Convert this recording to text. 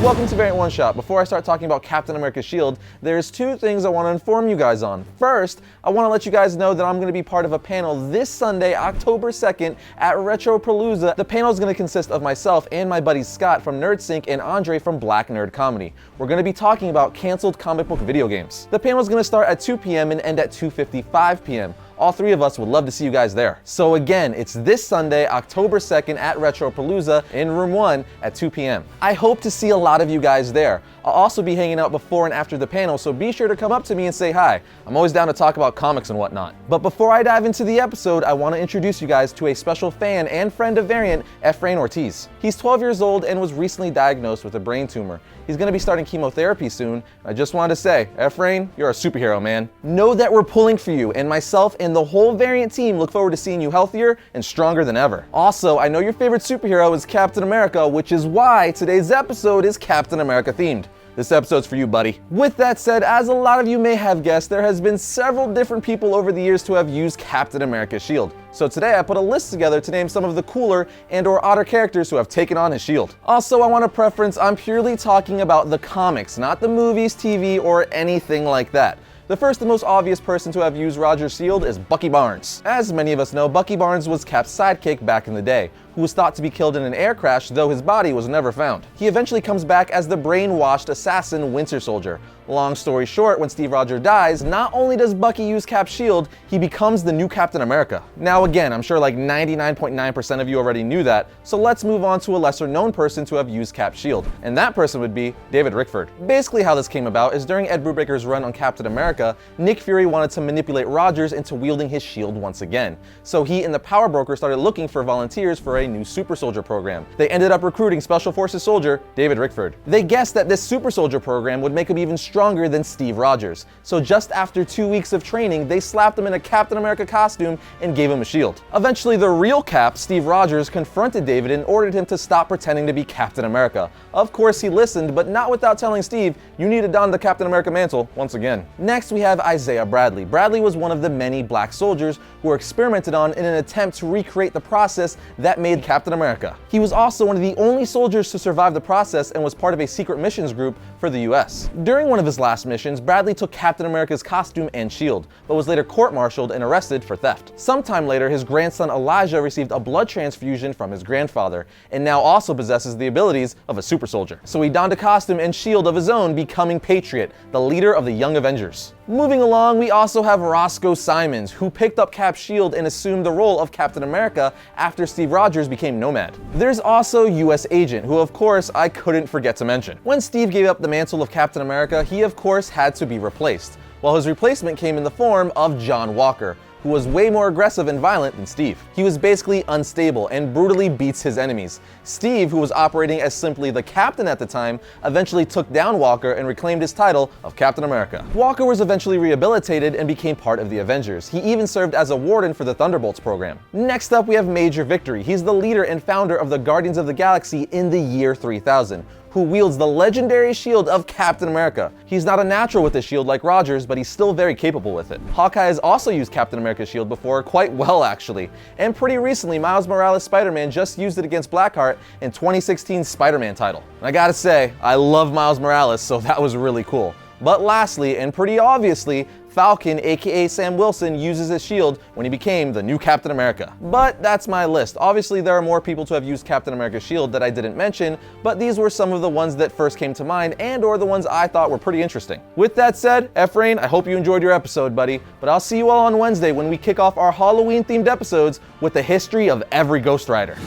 Welcome to Variant One Shot. Before I start talking about Captain America's shield, there's two things I want to inform you guys on. First, I want to let you guys know that I'm going to be part of a panel this Sunday, October 2nd at Retropalooza. The panel is going to consist of myself and my buddy Scott from NerdSync and Andre from Black Nerd Comedy. We're going to be talking about canceled comic book video games. The panel is going to start at 2 p.m. and end at 2:55 p.m. All three of us would love to see you guys there. So again, it's this Sunday, October 2nd at Retropalooza in Room 1 at 2 p.m. I hope to see a lot of you guys there. I'll also be hanging out before and after the panel, so be sure to come up to me and say hi. I'm always down to talk about comics and whatnot. But before I dive into the episode, I want to introduce you guys to a special fan and friend of Variant, Efrain Ortiz. He's 12 years old and was recently diagnosed with a brain tumor. He's going to be starting chemotherapy soon. I just wanted to say, Efrain, you're a superhero, man. Know that we're pulling for you, and myself and the whole Variant team look forward to seeing you healthier and stronger than ever. Also, I know your favorite superhero is Captain America, which is why today's episode is Captain America themed. This episode's for you, buddy. With that said, as a lot of you may have guessed, there has been several different people over the years to have used Captain America's shield. So today I put a list together to name some of the cooler and or odder characters who have taken on his shield. Also, I want to preference I'm purely talking about the comics, not the movies, TV, or anything like that. The first and most obvious person to have used Roger's shield is Bucky Barnes. As many of us know, Bucky Barnes was Cap's sidekick back in the day, who was thought to be killed in an air crash, though his body was never found. He eventually comes back as the brainwashed assassin Winter Soldier. Long story short, when Steve Rogers dies, not only does Bucky use Cap's shield, he becomes the new Captain America. Now again, I'm sure like 99.9% of you already knew that, so let's move on to a lesser known person to have used Cap's shield, and that person would be David Rickford. Basically how this came about is during Ed Brubaker's run on Captain America, Nick Fury wanted to manipulate Rogers into wielding his shield once again. So he and the Power Broker started looking for volunteers for a new Super Soldier program. They ended up recruiting Special Forces soldier David Rickford. They guessed that this Super Soldier program would make him even stronger than Steve Rogers. So just after 2 weeks of training, they slapped him in a Captain America costume and gave him a shield. Eventually, the real Cap, Steve Rogers, confronted David and ordered him to stop pretending to be Captain America. Of course, he listened, but not without telling Steve, you need to don the Captain America mantle once again. Next, we have Isaiah Bradley. Bradley was one of the many black soldiers who were experimented on in an attempt to recreate the process that made Captain America. He was also one of the only soldiers to survive the process and was part of a secret missions group for the US. During one of his last missions, Bradley took Captain America's costume and shield, but was later court-martialed and arrested for theft. Sometime later, his grandson Elijah received a blood transfusion from his grandfather, and now also possesses the abilities of a super soldier. So he donned a costume and shield of his own, becoming Patriot, the leader of the Young Avengers. Moving along, we also have Roscoe Simons, who picked up Cap's shield and assumed the role of Captain America after Steve Rogers became Nomad. There's also US Agent, who of course I couldn't forget to mention. When Steve gave up the mantle of Captain America, he of course had to be replaced. Well, his replacement came in the form of John Walker, who was way more aggressive and violent than Steve. He was basically unstable and brutally beats his enemies. Steve, who was operating as simply the captain at the time, eventually took down Walker and reclaimed his title of Captain America. Walker was eventually rehabilitated and became part of the Avengers. He even served as a warden for the Thunderbolts program. Next up, we have Major Victory. He's the leader and founder of the Guardians of the Galaxy in the year 3000. Who wields the legendary shield of Captain America. He's not a natural with his shield like Rogers, but he's still very capable with it. Hawkeye has also used Captain America's shield before, quite well actually. And pretty recently, Miles Morales' Spider-Man just used it against Blackheart in 2016's Spider-Man title. And I gotta say, I love Miles Morales, so that was really cool. But lastly, and pretty obviously, Falcon, aka Sam Wilson, uses his shield when he became the new Captain America. But that's my list. Obviously, there are more people to have used Captain America's shield that I didn't mention, but these were some of the ones that first came to mind and or the ones I thought were pretty interesting. With that said, Efrain, I hope you enjoyed your episode, buddy, but I'll see you all on Wednesday when we kick off our Halloween-themed episodes with the history of every Ghost Rider.